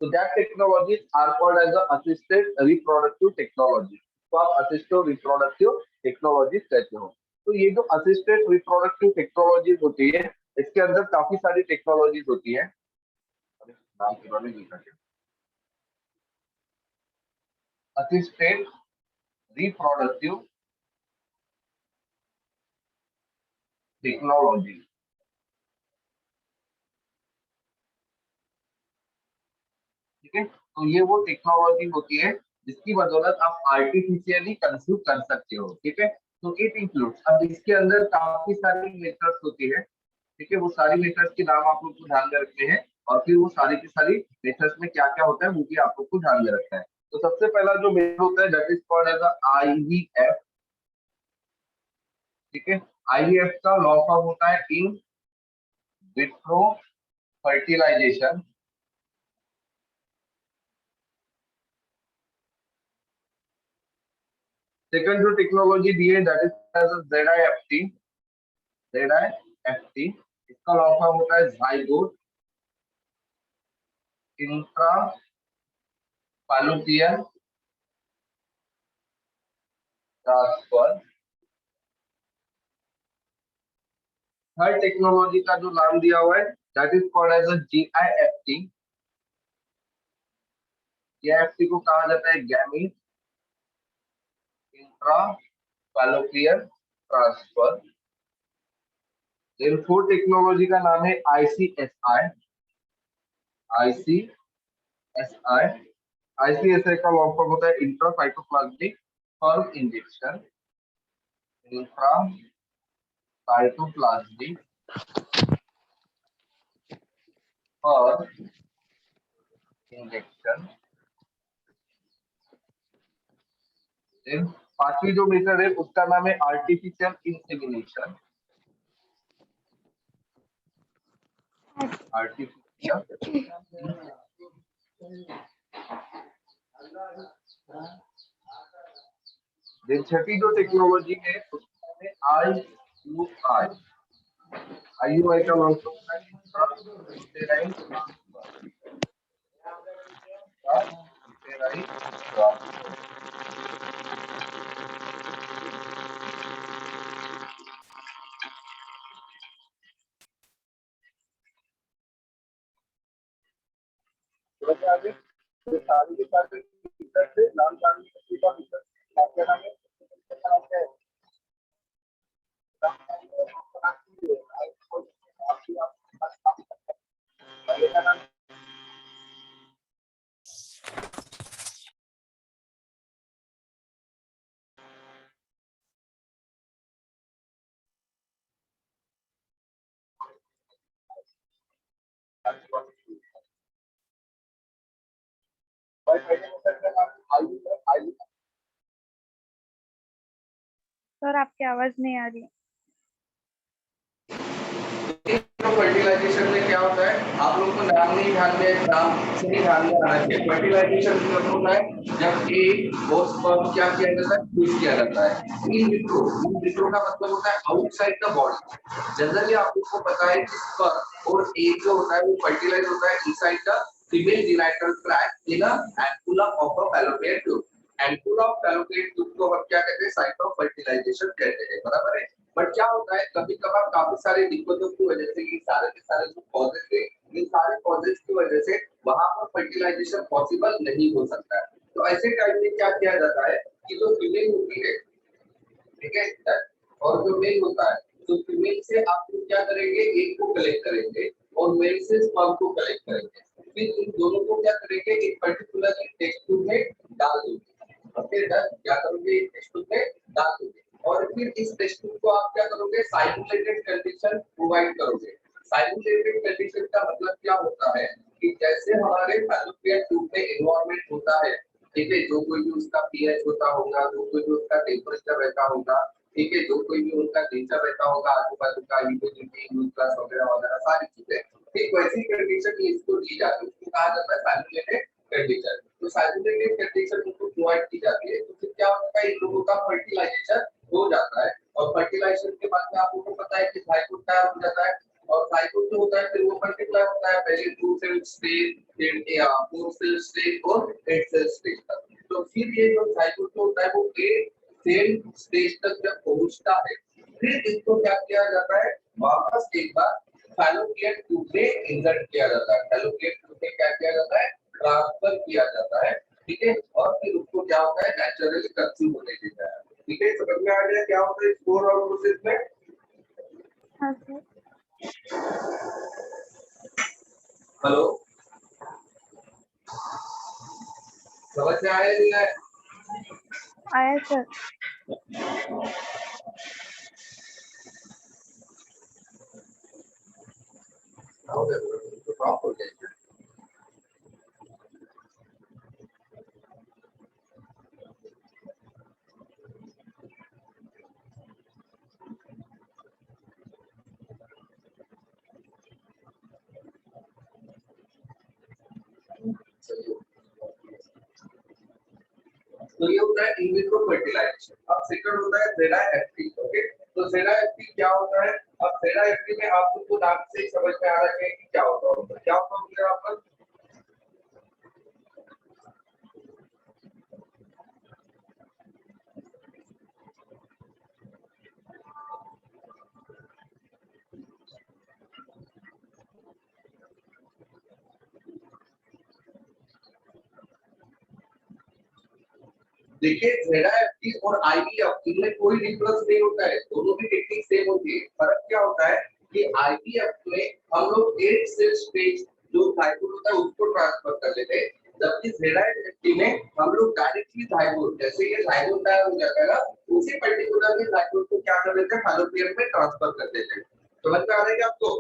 So that technologies are called as the assisted reproductive technology. तो आप assisted reproductive technologies कहते हो। तो ये जो assisted reproductive technologies होती है, इसके अंदर काफी सारी टेक्नोलॉजीज होती है। नाम के बारे में नहीं करते। assisted reproductive technology, ठीक है। तो ये वो टेक्नोलॉजी होती है जिसकी बदौलत आप आर्टिफिशियली कंसीव कर सकते हो, ठीक है। तो इट इंक्लूड्स, अब इसके अंदर काफी सारी मेथड्स होती है, ठीक है। वो सारी मेथड्स के नाम आप लोग को ध्यान में रखने हैं, और फिर वो सारी की सारी मेथड्स में क्या क्या होता है वो भी आप लोग को ध्यान में रखना है। तो सबसे पहला जो मेथड होता है that is called as IVF, ठीक है। आईवीएफ का लॉ फॉर्म होता है इन विट्रो फर्टिलाइजेशन। सेकंड जो टेक्नोलॉजी दी है दैट इज ZIFT, ZIFT इसका लॉ फॉर्म होता है zygote intra fallopian transfer. Third technology का जो नाम दिया हुआ है that is called as GIFT। GIFT को कहा जाता है gamete intra fallopian transfer. Then fourth technology का नाम है ICSI। ICSI का लॉन्ग फॉर्म होता है intra cytoplasmic sperm injection, intra cytoplasmic sperm injection. Then पांचवी जो मेथड है उसका नाम है आर्टिफिशियल इंसेमिनेशन। आर्टिफिशियल देन छठी जो टेक्नोलॉजी है उसका नाम है IUI। IUI का लॉन्ग फॉर्म होता है इंट्रायूटेराइन सारी के सारे से नाम जानने का क्या नाम है? सर आपकी आवाज नहीं आ रही। फर्टिलाइजेशन में क्या होता है आप लोग को नाम नहीं ध्यान में, नाम से ही ध्यान में आना चाहिए। फर्टिलाइजेशन मतलब होता है जब एक और स्पर्म क्या किया जाता है, फ्यूज किया जाता है। इन विट्रो का मतलब होता है आउटसाइड द बॉडी। जनरली आप लोग को पता है कि स्पर्म और एग जो होता है वो फर्टिलाइज होता है inside the female genital tract in a ampulla of a fallopian tube. Ampulla of fallopian tube को हम क्या कहते हैं, साइट ऑफ फर्टिलाइजेशन कहते हैं, बराबर है। बट क्या होता है कभी कभार काफी सारे दिक्कतों की वजह से ये सारे के सारे जो कॉजेज थे, इन सारे कॉजेज की वजह से वहां पर फर्टिलाइजेशन पॉसिबल नहीं हो सकता है। तो ऐसे टाइम में क्या किया जाता है कि जो फीमेल होती है, ठीक है, और जो मेल होता है, तो फीमेल से आप लोग क्या करेंगे, एक को कलेक्ट करेंगे और मेल से स्पर्म को कलेक्ट करेंगे। फिर इन दोनों को क्या करेंगे, एक पर्टिकुलर टेस्ट ट्यूब में डाल देंगे और फिर क्या करोगे, टेस्ट ट्यूब में डाल दोगे और फिर इस टेस्ट ट्यूब को आप क्या करोगे, साइमुलेटेड कंडीशन प्रोवाइड करोगे। साइमुलेटेड कंडीशन का मतलब क्या होता है कि जैसे हमारे फैलोपियन ट्यूब में एनवायरनमेंट होता है, ठीक है, जो कोई भी उसका पीएच होता होगा, जो कोई भी उसका टेम्परेचर रहता होगा, ठीक है, जो कोई भी उनका नेचर रहता होगा, आजू बाजू का ह्यूमिडिटी, न्यूट्रस वगैरह वगैरह सारी चीजें, ठीक वैसी कंडीशन इसको दी जाती है, उसको कहा जाता है साइमुलेटेड कंडीशन। तो साइमुलेटेड कंडीशन उनको प्रोवाइड की जाती है, तो फिर क्या होता है, इन लोगों का फर्टिलाइजेशन हो जाता है और फर्टिलाइजेशन के बाद में आप लोगों को पता है कि जाइगोट तैयार हो जाता है और जाइगोट जो होता है फिर वो मल्टीप्लाई होता है, पहले 2 सेल्स से 4 सेल स्टेज और 8 सेल स्टेज तक। तो फिर ये जो जाइगोट होता है वो 8 सेल स्टेज तक जब पहुंचता है, फिर इसको क्या किया जाता है, वापस एक बार फैलोपियन ट्यूब में इंसर्ट किया जाता है। फैलोपियन ट्यूब में क्या किया जाता है, ट्रांसफर किया जाता है, ठीक है। और फिर उसको क्या होता है, नेचुरली कंज्यूम होने देता है, ठीक है। समझ में आ गया क्या होता है स्पोर और प्रोसेस में? हाँ सर। हेलो, समझ में आया नहीं आया? आया सर। तो ड्रॉप हो जाएगा। तो ये होता है इन विट्रो फर्टिलाइजेशन। अब सेकंड होता है जेरा एफटी, ओके। तो जेरा एफटी क्या होता है? अब जेरा एफटी में आप लोगों को नाम से ही समझ में आ रहा है कि क्या होता है, क्या होता है यहाँ पर? देखिए जेरा एफटी और आईवीएफ इनमें कोई डिफरेंस नहीं होता है, दोनों की टेक्निक सेम होती है। फर्क क्या होता है कि आईवीएफ में हम लोग 8 सेल स्टेज जो जाइगोट होता है उसको ट्रांसफर कर लेते हैं, जबकि जेरा एफटी में हम लोग डायरेक्टली जाइगोट, जैसे ये जाइगोट तैयार हो जाता है ना, उसी पर्टिकुलरली जाइगोट को क्या कर देते हैं, फैलोपियन में ट्रांसफर कर देते हैं। समझ में आ रहा है आपको?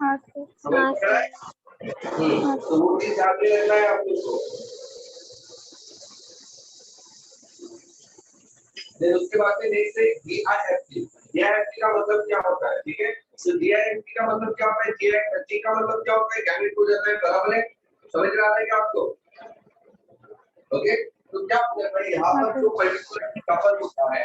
हाँ सर। समझ में आ रहा है? तो वो चीज ध्यान में रखना है आप लोग को। फिर उसके बाद में नेक्स्ट है डीआईएफटी। डीआईएफटी का मतलब क्या होता है, ठीक है। तो डीआईएफटी का मतलब क्या होता है, डीआईएफटी का मतलब क्या होता है, गैमेट हो जाता है, बराबर है। समझ में आ रहा है क्या आपको? ओके। तो क्या हो जाता है यहाँ पर जो पर्टिकुलर कपल होता है,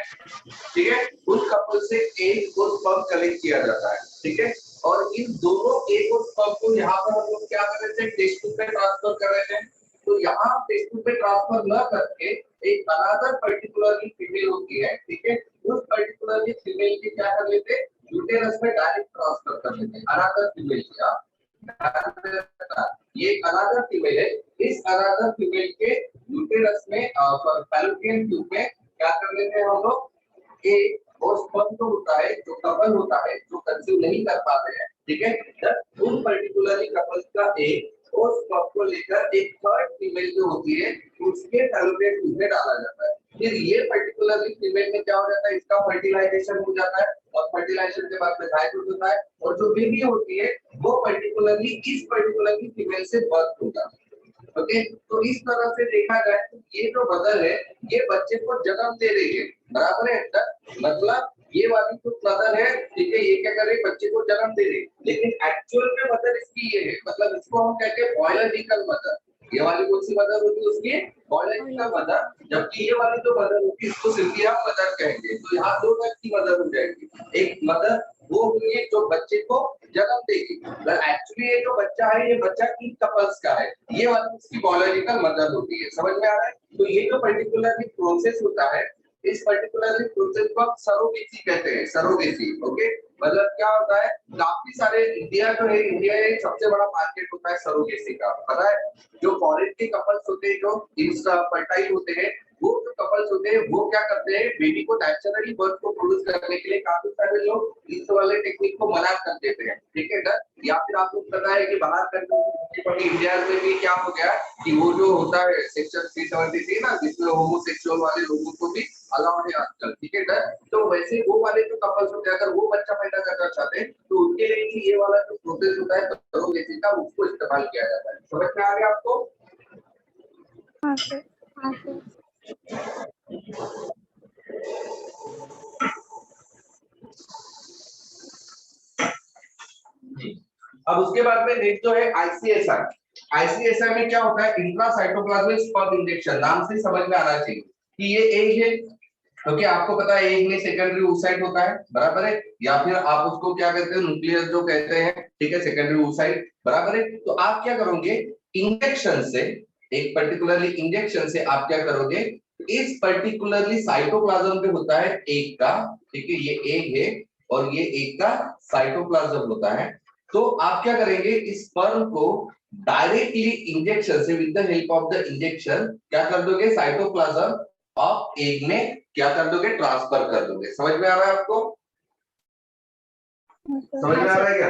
ठीक है, उस कपल से एक और स्पर्म कलेक्ट किया जाता है, ठीक है। और इन दोनों एक और स्पर्म को यहाँ पर हम लोग क्या कर रहे थे, टेस्ट ट्यूब में ट्रांसफर कर रहे थे। तो यहाँ टेस्ट ट्यूब में ट्रांसफर न करके एक अनदर पर्टिकुलरली फीमेल होती है, ठीक है, उस पर्टिकुलरली फीमेल की क्या कर लेते, यूटेरस में डायरेक्ट ट्रांसफर कर लेते हैं। अनदर फीमेल की ये अनदर फीमेल है, इस अनदर फीमेल के यूटेरस में फैलोपियन ट्यूब में क्या कर लेते हैं हम लोग, एक और स्पर्म जो होता है, जो कपल होता है जो कंसीव नहीं कर पाते हैं, ठीक है, जब उन पर्टिकुलरली कपल्स का एक और स्पर्म को लेकर एक थर्ड फीमेल जो होती है उसके फैलोपियन ट्यूब में डाला जाता है। फिर ये पर्टिकुलरली फीमेल में क्या हो जाता है, इसका फर्टिलाइजेशन हो जाता है, और फर्टिलाइजेशन के बाद में जाइगोट होता है, और जो बेबी होती है वो पर्टिकुलरली इस पर्टिकुलरली फीमेल से बर्थ होता है। ओके। तो इस तरह से देखा जाए तो ये जो मदर है ये बच्चे को जन्म दे रही है, बराबर है। मतलब ये वाली जो मदर है, ठीक है, ये क्या कर रही है, बच्चे को जन्म दे रही है, लेकिन एक्चुअल में मदर इसकी ये है, मतलब इसको हम कहते हैं बायोलॉजिकल मदर। ये वाली कौन सी मदर होती है, उसकी बायोलॉजिकल मदर। जबकि ये वाली जो मदर होती है इसको सिंपली आप मदर कहेंगे। तो यहाँ दो टाइप की मदर हो जाएगी, एक मदर वो होगी जो बच्चे को जन्म देगी, एक्चुअली ये जो बच्चा है ये बच्चा इन कपल्स का है, ये वाली उसकी बायोलॉजिकल मदर होती है। समझ में आ रहा है? तो ये जो पर्टिकुलरली प्रोसेस होता है, इस पर्टिकुलरली प्रोसेस को आप सरोगेसी कहते हैं, सरोगेसी। ओके। मतलब क्या होता है, काफी सारे इंडिया जो है, इंडिया एक सबसे बड़ा मार्केट होता है सरोगेसी का, पता है। जो फॉरेन के कपल्स होते हैं जो फर्टाइल होते हैं, वो जो कपल्स होते हैं वो क्या करते हैं, बेबी को नेचुरली बर्थ को प्रोड्यूस करने के लिए काफी सारे लोग इस वाले टेक्निक को मना कर देते हैं, ठीक है ना। या फिर आपको पता है कि बाहर कंट्री इंडिया में भी क्या हो गया कि वो जो होता है सेक्शन 373 ना, जिसमें होमोसेक्सुअल वाले लोगों को भी अलाउड है आजकल, ठीक है ना। तो वैसे वो वाले जो कपल्स होते हैं अगर वो बच्चा पैदा करना चाहते हैं तो उनके लिए भी ये वाला जो प्रोसेस होता है सरोगेसी का, उसको इस्तेमाल किया जाता है। समझ में आ गया आपको? हाँ सर। अब उसके बाद में नेक्स्ट जो है आईसीएसआर। आईसीएसआर में क्या होता है, इंट्रासाइटोप्लाज्मिक स्पर्म इंजेक्शन, नाम से समझ में आना चाहिए कि ये एक है क्योंकि आपको पता है एक में सेकेंडरी oocyte होता है, बराबर है, या फिर आप उसको क्या कहते हैं, न्यूक्लियस जो कहते हैं, ठीक है, सेकेंडरी oocyte, बराबर है। तो आप क्या करोगे, इंजेक्शन से, एक पर्टिकुलरली इंजेक्शन से आप क्या करोगे, इस पर्टिकुलरली साइटोप्लाज्म पे होता है एक का, ठीक है, ये एक है और ये एक का साइटोप्लाज्म होता है। तो आप क्या करेंगे, इस स्पर्म को डायरेक्टली इंजेक्शन से, with the help of the injection क्या कर दोगे, साइटोप्लाज्म ऑफ एग में क्या कर दोगे, ट्रांसफर कर दोगे। समझ में आ रहा है आपको, समझ में आ रहा है क्या?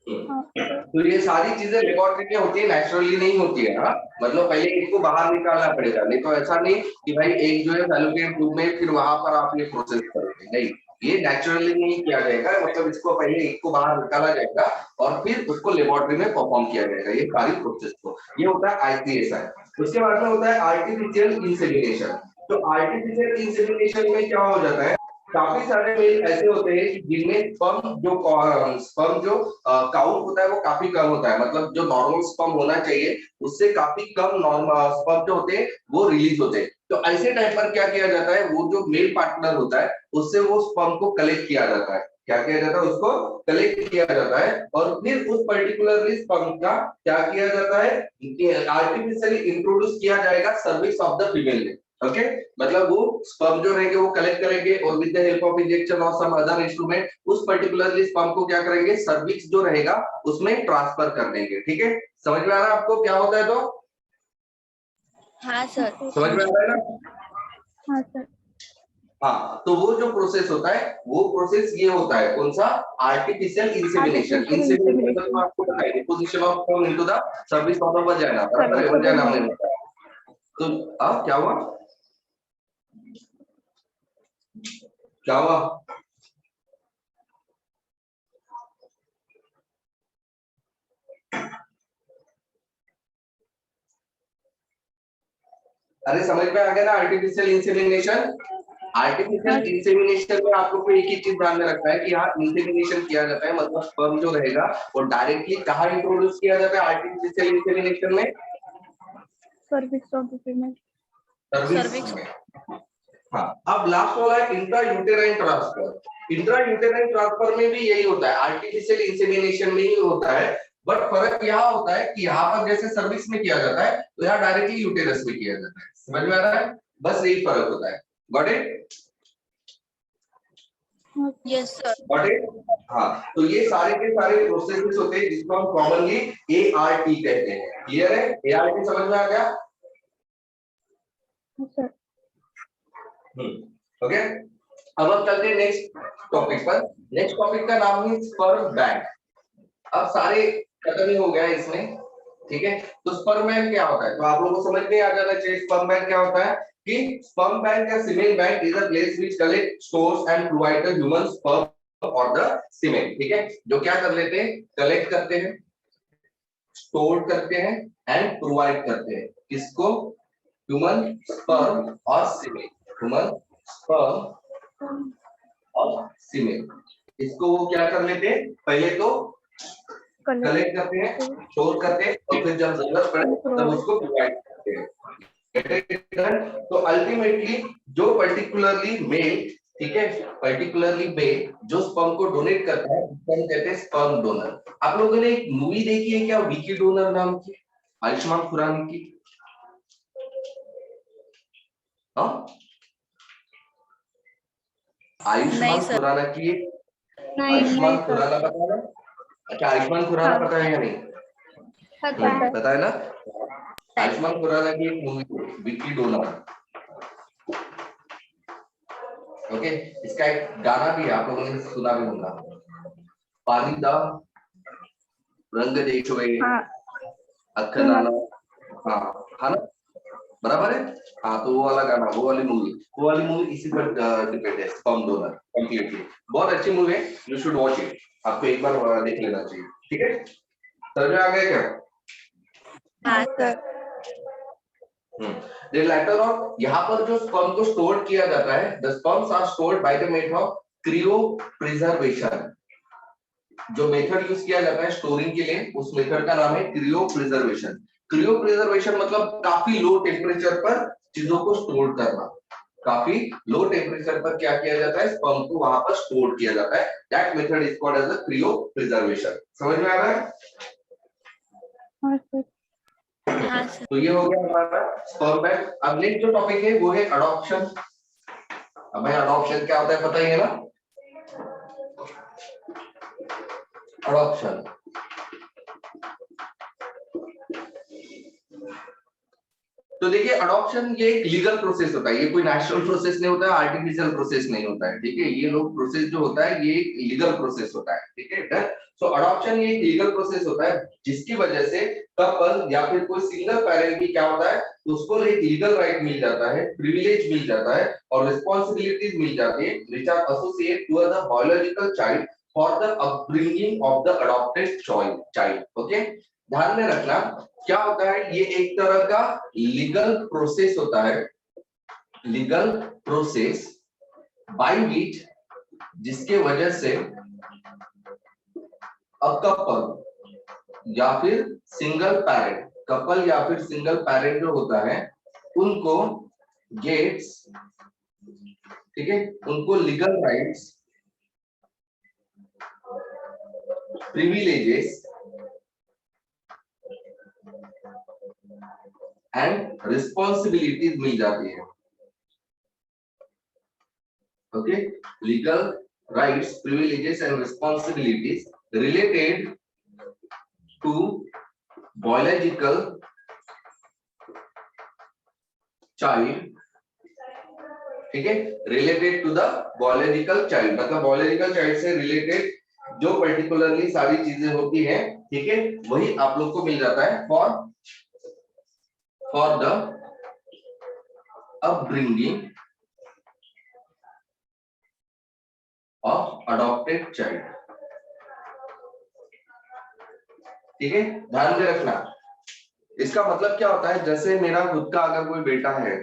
तो ये सारी चीजें लेबोरेटरी में होती है, नेचुरली नहीं होती है। हाँ, मतलब पहले एक को बाहर निकालना पड़ेगा, नहीं तो ऐसा नहीं कि भाई एक जो है फैलोपियन ट्यूब में फिर वहां पर आप ये प्रोसेस करोगे, नहीं, ये नेचुरली नहीं किया जाएगा। मतलब इसको पहले एक को बाहर निकाला जाएगा और फिर उसको लेबोरेटरी में परफॉर्म किया जाएगा, ये सारी प्रोसेस को। ये होता है आईपीएसआई। उसके बाद में होता है आर्टिफिशियल इंसेमिनेशन। तो आर्टिफिशियल इंसेमिनेशन में क्या हो जाता है, काफी सारे मेल ऐसे होते हैं जिनमें स्पर्म जो काउंट होता है वो काफी कम होता है, मतलब जो नॉर्मल स्पर्म होना चाहिए उससे काफी कम नॉर्मल स्पर्म जो होते हैं वो रिलीज होते हैं। तो ऐसे टाइम पर क्या किया जाता है, वो जो मेल पार्टनर होता है उससे वो स्पर्म को कलेक्ट किया जाता है। क्या किया जाता है, उसको कलेक्ट किया जाता है और फिर उस पर्टिकुलरली स्पर्म का क्या किया जाता है, आर्टिफिशियली इंट्रोड्यूस किया जाएगा सर्विक्स ऑफ द फीमेल में। ओके, मतलब वो स्पर्म जो रहेंगे वो कलेक्ट करेंगे और with the help of injection और सम अदर इंस्ट्रूमेंट उस पर्टिकुलरली स्पर्म को क्या करेंगे, सर्विक्स जो रहेगा उसमें ट्रांसफर कर देंगे। ठीक है, समझ में आ रहा है आपको क्या होता है? तो हाँ सर, समझ में आ रहा है ना? हाँ सर। हाँ, तो वो जो प्रोसेस होता है वो प्रोसेस ये होता है, कौन सा, आर्टिफिशियल इंसेमिनेशन। इंसेमिनेशन मतलब आपको पता है deposition of sperm into the service of the vagina, बराबर है, वजाइना में होता है। तो क्या हुआ, क्या हुआ? अरे समझ में आ गया ना आर्टिफिशियल इंसेमिनेशन? आर्टिफिशियल इंसेमिनेशन में आप लोग को एक ही चीज ध्यान में रखना है कि यहाँ इंसेमिनेशन किया जाता है, मतलब स्पर्म जो रहेगा वो डायरेक्टली कहाँ इंट्रोड्यूस किया जाता है आर्टिफिशियल इंसेमिनेशन में, cervix of the female. Cervix में। हाँ, अब लास्ट वाला है intra uterine transfer. Intra uterine transfer में भी यही होता है, आर्टिफिशियल इंसेमिनेशन में ही होता है, बट फर्क यहाँ होता है कि यहाँ पर जैसे सर्विक्स में किया जाता है तो यहाँ डायरेक्टली यूटेरस में किया जाता है। समझ में आ रहा है, बस यही फर्क होता है। Got it? Yes sir. Got it? हाँ, तो ये सारे के सारे प्रोसेसेस होते हैं जिसको हम कॉमनली ART कहते हैं। क्लियर है? ART समझ में आ गया? सर। ओके, अब हम चलते हैं नेक्स्ट टॉपिक पर। नेक्स्ट टॉपिक का नाम है स्पर्म बैंक। अब सारे खत्म ही हो गया इसमें, ठीक है। तो स्पर्म बैंक क्या होता है, तो आप लोगों को समझ में आ जाना चाहिए स्पर्म बैंक क्या होता है। कि स्पर्म बैंक या semen bank is a place which collect, stores and provide the human sperm और द सीमेन। ठीक है, जो क्या कर लेते हैं, कलेक्ट करते हैं, स्टोर करते हैं एंड प्रोवाइड करते हैं, किसको, ह्यूमन स्पर्म और सीमेन, ह्यूमन स्पर्म और सीमेन। इसको वो क्या कर लेते हैं, पहले तो कलेक्ट करते हैं, स्टोर करते हैं और फिर जब जरूरत पड़े तब उसको प्रोवाइड करते हैं। तो अल्टीमेटली जो पर्टिकुलरली मेल, ठीक है, पर्टिकुलरली मेल जो स्पर्म को डोनेट करता है उसको हम कहते हैं स्पर्म डोनर। आप लोगों ने एक मूवी देखी है क्या, विकी डोनर नाम की, आयुष्मान खुराना की? हाँ, आयुष्मान खुराना की, आयुष्मान खुराना पता है? अच्छा, आयुष्मान खुराना पता है या नहीं? पता है ना? आयुष्मान खुराना की एक मूवी विकी डोनर। ओके, इसका एक गाना भी है, आप लोगों ने सुना भी होगा, पानी दा रंग देखो अख नाना। हाँ, है ना, बराबर है। हाँ, तो वो वाला गाना, वो वाली मूवी इसी पर डिपेंड है, स्पर्म डोनर कंप्लीटली। बहुत अच्छी मूवी है, यू शुड वॉच इट, आपको एक बार देख लेना चाहिए। ठीक है, समझ में आ गया क्या? हाँ सर। The latter of, यहाँ पर जो स्पर्म को स्टोर किया जाता है, the sperms are stored by the method of cryopreservation। जो मेथड यूज किया जाता है स्टोरिंग के लिए, उस मेथड का नाम है क्रियोप्रिजर्वेशन। क्रियोप्रिजर्वेशन मतलब काफी लो टेम्परेचर पर चीजों को स्टोर करना। काफी लो टेम्परेचर पर क्या किया जाता है, स्पर्म को वहां पर स्टोर किया जाता है। That method is called as a cryopreservation. समझ में आ रहा है? हाँ सर। हाँ सर। तो ये हो गया हमारा स्पर्म बैंक। अब नेक्स्ट जो टॉपिक है वो है अडॉप्शन। हमें अडॉप्शन क्या होता है पता ही है ना? अडॉप्शन तो देखिए, अडॉप्शन ये एक लीगल प्रोसेस होता है, ये कोई नेचुरल प्रोसेस नहीं होता है, आर्टिफिशियल प्रोसेस नहीं होता है, ठीक है। ये लोग प्रोसेस जो होता है ये एक लीगल प्रोसेस होता है, ठीक है। सो अडॉप्शन ये एक लीगल प्रोसेस होता है जिसकी वजह से कपल या फिर कोई सिंगल पेरेंट की क्या होता है, उसको एक लीगल राइट मिल जाता है, प्रिविलेज मिल जाता है और रिस्पॉन्सिबिलिटीज मिल जाती है which are associated to the biological child for the upbringing of the adopted child. Okay, ध्यान में रखना क्या होता है, ये एक तरह का लीगल प्रोसेस होता है, लीगल प्रोसेस बाय विच, जिसके वजह से अ कपल या फिर सिंगल पेरेंट, कपल या फिर सिंगल पेरेंट जो होता है उनको गेट्स, ठीक है, उनको legal rights, privileges and responsibilities मिल जाती है। Okay, legal rights, privileges and responsibilities related to biological child, ठीक है, related to the biological child, मतलब बायोलॉजिकल चाइल्ड से रिलेटेड जो पर्टिकुलरली सारी चीजें होती हैं, ठीक है, वही आप लोग को मिल जाता है for the upbringing of adopted child. ठीक है, ध्यान में रखना। इसका मतलब क्या होता है, जैसे मेरा खुद का अगर कोई बेटा है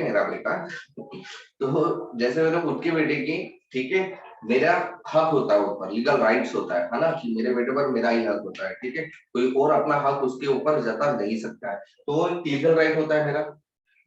मेरा बेटा तो जैसे मेरे खुद के बेटे की, ठीक है, मेरा हक होता है ऊपर, लीगल राइट्स होता है ना, कि मेरे बेटे पर मेरा ही हक होता है, ठीक है, कोई और अपना हक उसके ऊपर जता नहीं सकता है, तो वो लीगल राइट होता है मेरा।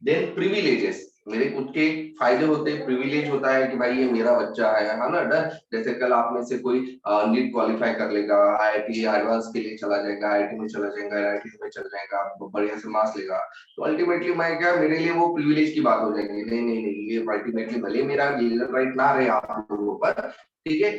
देन प्रिविलेजेस, मेरे खुद के फायदे होते हैं, प्रिविलेज होता है कि भाई ये मेरा बच्चा है ना, डर, जैसे कल आप में से कोई नीट क्वालिफाई कर लेगा, आईआईटी एडवांस के लिए चला जाएगा, आईआईटी में चला जाएगा, आईआईटी में चल जाएगा, बढ़िया से मार्क्स लेगा, तो अल्टीमेटली मैं क्या, मेरे लिए वो प्रिविलेज की बात हो जाएगी। नहीं नहीं नहीं, ये अल्टीमेटली भले मेरा लीगल राइट ना रहे आप लोगों पर, ठीक है,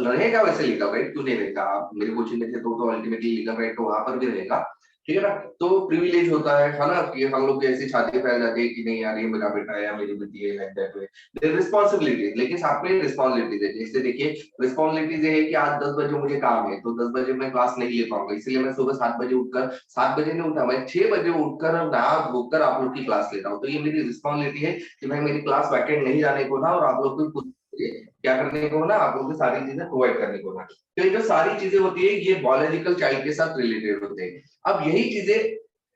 रहेगा वैसे लीगल राइट, क्यों नहीं रहेगा, आप मेरे कोचिंग में थे तो अल्टीमेटली लीगल राइट तो वहां पर भी रहेगा, ठीक है ना। तो प्रिविलेज होता है ना, कि हम लोग ऐसी छाती फैल जाती है कि नहीं यार ये मेरा बेटा है या मेरी बेटी है, लाइक दैट वे। रिस्पॉन्सिबिलिटीज, लेकिन साथ में रिस्पॉन्सिबिलिटीज है, जैसे देखिए रिस्पॉन्सिबिलिटीज ये है कि आज 10 बजे मुझे काम है, तो 10 बजे मैं क्लास नहीं ले पाऊंगा, इसलिए मैं सुबह 7 बजे उठकर, 7 बजे नहीं उठा, मैं 6 बजे उठकर नहा धोकर आप लोग की क्लास लेता हूँ, तो ये मेरी रिस्पॉन्सिबिलिटी है कि भाई मेरी क्लास वैकेंट नहीं जाने को ना, और आप लोग को क्या करने को ना, आप लोग को सारी चीजें प्रोवाइड करने को ना। तो ये जो सारी चीजें होती है ये बायोलॉजिकल चाइल्ड के साथ रिलेटेड होते हैं। अब यही चीजें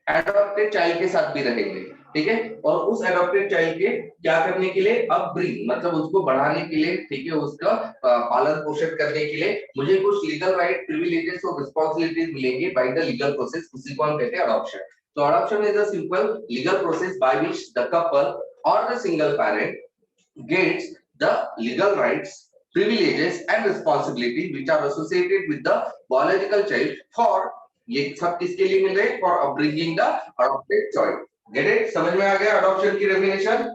एडॉप्टेड चाइल्ड के साथ भी रहेंगे, ठीक है, और उस एडॉप्टेड चाइल्ड के क्या करने के लिए, अपब्रिंग, मतलब उसको बढ़ाने के लिए, ठीक है, उसका पालन पोषण करने के लिए मुझे कुछ लीगल राइट, प्रिविलेजेस और रिस्पॉन्सिबिलिटीज मिलेंगे बाय द लीगल प्रोसेस, उसी को हम कहते हैं अडॉप्शन। तो adoption is a simple legal process by which the couple और the single parent gets the legal rights, privileges and responsibilities which are associated with the biological child for, ये सब किसके लिए मिल रहे हैं, for upbringing the adopted child। get it? समझ में आ गया adoption की definition?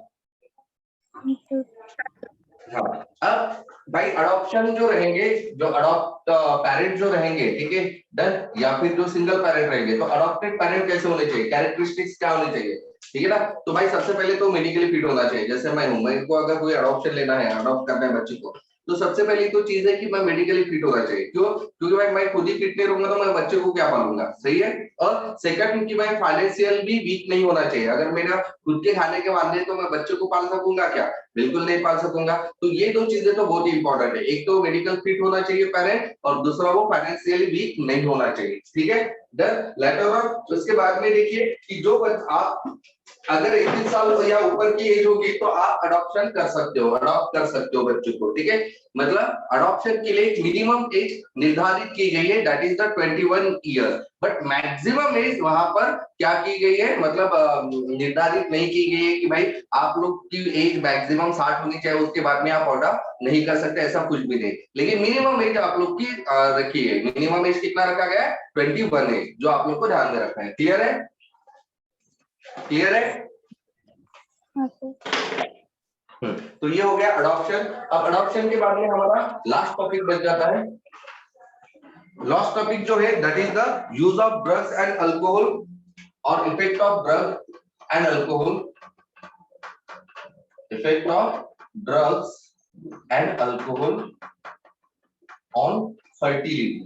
हाँ, अब भाई अडॉप्शन जो रहेंगे, जो अडॉप्ट पेरेंट जो रहेंगे, ठीक है, डन, या फिर जो सिंगल पेरेंट रहेंगे, तो अडॉप्टेड पेरेंट कैसे होने चाहिए, कैरेक्टरिस्टिक्स क्या होने चाहिए, ठीक है ना। तो भाई सबसे पहले तो मेडिकली फिट होना चाहिए, जैसे मैं हूं, मेरे को अगर कोई अडॉप्शन लेना है, अडॉप्ट करना है बच्चे को, तो सबसे पहली तो चीज है कि मैं मेडिकली फिट होना चाहिए। क्यों? क्योंकि भाई मैं खुद ही फिट नहीं रहूंगा तो मैं बच्चे को क्या पालूंगा, सही है। और सेकंड कि भाई फाइनेंशियल भी वीक नहीं होना चाहिए, अगर मेरा खुद के खाने के वादे तो मैं बच्चे को पाल सकूंगा क्या, बिल्कुल नहीं पाल सकूंगा। तो ये दो चीजें तो बहुत ही इंपॉर्टेंट है, एक तो मेडिकल फिट होना चाहिए पेरेंट, और दूसरा वो फाइनेंशियली वीक नहीं होना चाहिए, ठीक है, डन। लेटर ऑन, उसके बाद में देखिए कि जो आप अगर 21 साल या ऊपर की एज होगी तो आप अडॉप्शन कर सकते हो, अडॉप्ट कर सकते हो बच्चों को, ठीक है। मतलब अडॉप्शन के लिए एक मिनिमम एज निर्धारित की गई है, that is the 21 year. But maximum age वहां पर क्या की गई है, मतलब निर्धारित नहीं की गई है कि भाई आप लोग की एज मैक्सिमम 60 होनी चाहिए, उसके बाद में आप ऑर्डर नहीं कर सकते, ऐसा कुछ भी नहीं। लेकिन मिनिमम एज आप लोग की रखी है। मिनिमम एज कितना रखा गया है? 21 एज, जो आप लोग को ध्यान में रखना है। क्लियर है? क्लियर है? हाँ सर। तो ये हो गया अडॉप्शन। अब अडॉप्शन के बाद में हमारा लास्ट टॉपिक बच जाता है। लास्ट टॉपिक जो है that is the use of drugs and alcohol और effect of drug and alcohol, effect of drugs and alcohol on fertility.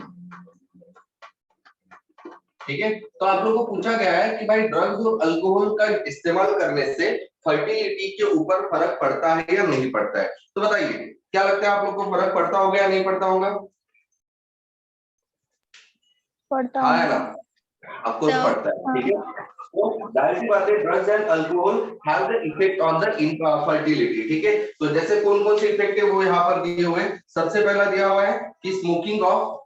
ठीक है, तो आप लोगों को पूछा गया है कि भाई ड्रग्स और अल्कोहल का इस्तेमाल करने से फर्टिलिटी के ऊपर फर्क पड़ता है या नहीं पड़ता है। तो बताइए क्या लगता है आप लोग को, फर्क पड़ता होगा या नहीं पड़ता होगा? पढ़ता हाँ है हूँ। ना, आपको पड़ता है। ठीक है, तो जाहिर सी बात है drugs and alcohol have the effect on the fertility. ठीक है, तो जैसे कौन कौन से इफेक्ट है वो यहाँ पर दिए हुए हैं। सबसे पहला दिया हुआ है कि स्मोकिंग ऑफ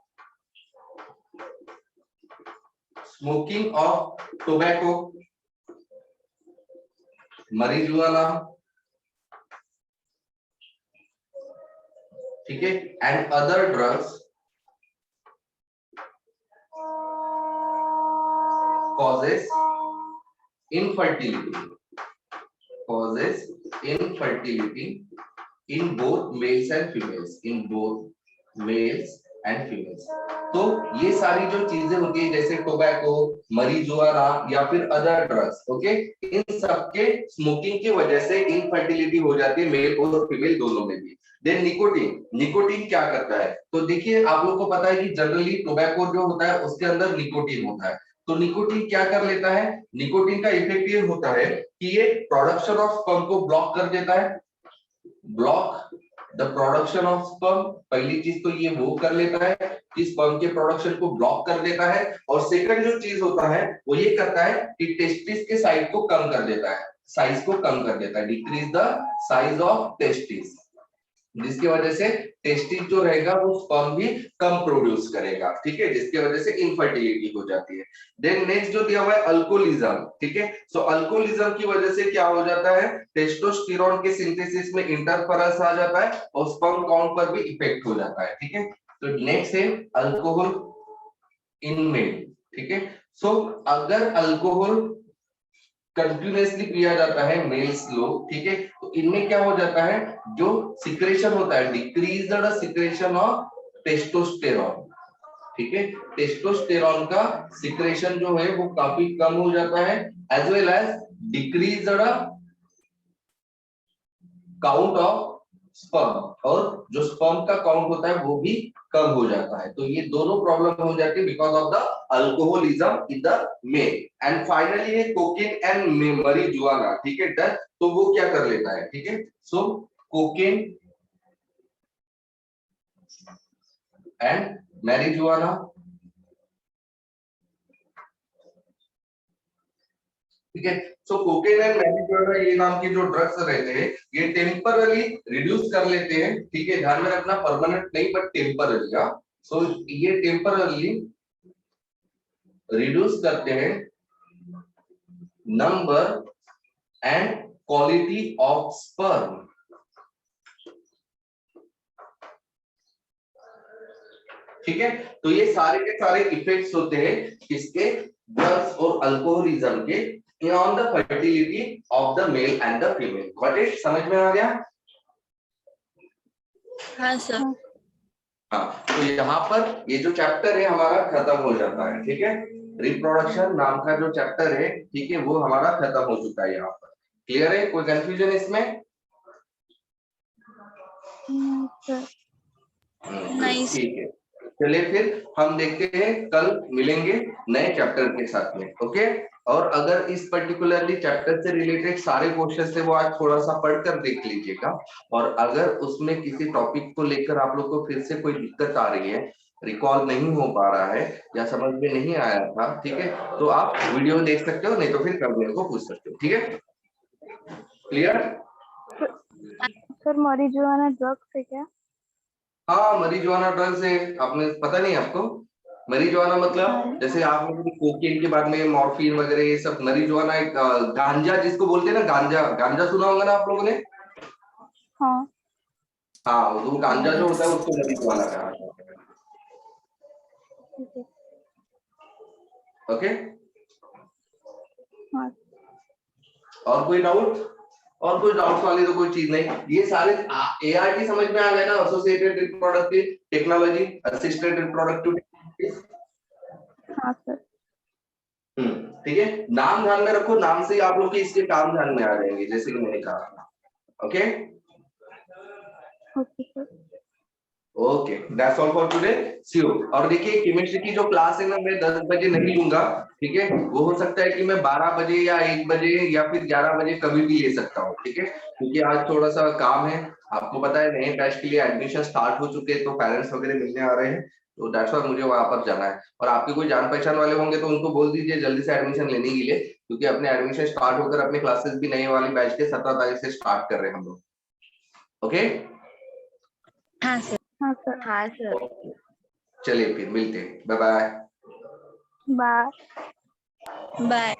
टोबैको, marijuana, ठीक है, and other drugs causes infertility, causes infertility in both males and females, in both males and females। तो ये सारी जो चीजें होती है जैसे टोबैको, मरीजुआना या फिर अदर ड्रग्स, ओके, इन सबके स्मोकिंग की वजह से इनफर्टिलिटी हो जाती है मेल और फीमेल दोनों में भी। देन निकोटीन, निकोटीन क्या करता है? तो देखिए आप लोग को पता है कि जनरली टोबैको जो होता है उसके अंदर निकोटीन होता है। तो निकोटीन क्या कर लेता है? निकोटीन का इफेक्ट ये होता है कि ये प्रोडक्शन ऑफ स्पर्म को ब्लॉक कर देता है, block the production of sperm. पहली चीज तो ये वो कर लेता है कि स्पर्म के प्रोडक्शन को ब्लॉक कर देता है। और सेकंड जो चीज होता है वो ये करता है कि टेस्टिस के साइज को कम कर देता है, साइज को कम कर देता है, decrease the size of testis, जिसकी वजह से टेस्टिस जो रहेगा वो स्पर्म भी कम प्रोड्यूस करेगा। ठीक है, जिसकी वजह से इनफर्टिलिटी हो जाती है। देन नेक्स्ट जो दिया हुआ है अल्कोहलिज्म। ठीक है, सो अल्कोहलिज्म की वजह से क्या हो जाता है? टेस्टोस्टेरोन के सिंथेसिस में इंटरफेरेंस आ जाता है और स्पर्म काउंट पर भी इफेक्ट हो जाता है। ठीक है, तो नेक्स्ट है अल्कोहल इन मेल। ठीक है, सो अगर अल्कोहल कंटिन्यूअसली पिया जाता है मेल्स लोग, ठीक है, तो इनमें क्या हो जाता है, जो सिक्रेशन होता है, decrease the secretion of testosterone. ठीक है, टेस्टोस्टेरॉन का सिक्रेशन जो है वो काफी कम हो जाता है, as well as decrease the count of sperm, और जो स्पर्म का काउंट होता है वो भी कम हो जाता है। तो ये दोनों प्रॉब्लम हो जाती है because of the alcoholism in the male. And finally है कोकेन एंड marijuana। ठीक है, डन। तो वो क्या कर लेता है? ठीक है, सो कोकेन एंड marijuana, ठीक है, सो कोकेन एंड marijuana ये नाम के जो ड्रग्स रहते हैं ये टेम्परली रिड्यूस कर लेते हैं। ठीक है, ध्यान में रखना परमानेंट नहीं बट टेम्परली। सो ये टेम्परली रिड्यूस करते हैं number and quality of sperm. ठीक है, तो ये सारे के सारे इफेक्ट्स होते हैं किसके? ड्रग्स और अल्कोहलिज्म के on the fertility of the male and the female. Got it? समझ में आ गया? हाँ सर। हाँ, तो यहाँ पर ये जो चैप्टर है हमारा खत्म हो जाता है। ठीक है, रिप्रोडक्शन नाम का जो चैप्टर है, ठीक है, वो हमारा खत्म हो चुका है यहाँ पर। क्लियर है? कोई कंफ्यूजन इसमें? सर। नहीं ठीक है, चलिए फिर हम देखते हैं, कल मिलेंगे नए चैप्टर के साथ में। ओके, और अगर इस पर्टिकुलरली चैप्टर से रिलेटेड सारे क्वेश्चन थे वो आज थोड़ा सा पढ़कर देख लीजिएगा। और अगर उसमें किसी टॉपिक को लेकर आप लोग को फिर से कोई दिक्कत आ रही है, रिकॉल नहीं हो पा रहा है या समझ में नहीं आया था, ठीक है, तो आप वीडियो देख सकते हो, नहीं तो फिर कल मेरे को पूछ सकते हो। ठीक है, क्लियर? सर marijuana ड्रग्स है क्या? हाँ, marijuana ड्रग्स है, आपने पता नहीं आपको? marijuana हाँ। मतलब जैसे आप लोगों ने कोकेन के बाद में मॉर्फिन वगैरह ये सब, marijuana एक गांजा जिसको बोलते हैं ना, गांजा, गांजा सुना होगा ना आप लोगों ने। हाँ। हाँ, वो गांजा जो होता है उसको marijuana कहा जाता है। ठीक है। ओके, हाँ। और कोई डाउट? और कोई डाउट वाली तो कोई चीज नहीं, ये सारे एआरटी समझ में आ गए ना, associated reproductive technology, assisted reproductive. हाँ सर। ठीक है, नाम ध्यान में रखो, नाम से ही आप लोग के इसके काम ध्यान में आ जाएंगे, जैसे कि मैंने कहा। Okay okay sir. Okay, that's all for today, see you. और देखिए केमिस्ट्री की जो क्लास है ना, मैं 10 बजे नहीं लूंगा, ठीक है, वो हो सकता है कि मैं 12 बजे या 1 बजे या फिर 11 बजे कभी भी ले सकता हूँ, ठीक है, क्योंकि आज थोड़ा सा काम है। आपको पता है नए बैच के लिए एडमिशन स्टार्ट हो चुके हैं, तो पेरेंट्स वगैरह मिलने आ रहे हैं, तो दैट्स व्हाई मुझे वहां पर जाना है। और आपके कोई जान पहचान वाले होंगे तो उनको बोल दीजिए जल्दी से एडमिशन लेने के लिए, क्योंकि अपने एडमिशन स्टार्ट होकर अपने क्लासेस भी नए वाली बैच के 17 तारीख से स्टार्ट कर रहे हैं हम लोग। ओके, हाँ सर। हाँ सर। हाँ सर। चलिए फिर मिलते हैं, बाय बाय। बाय। बाय।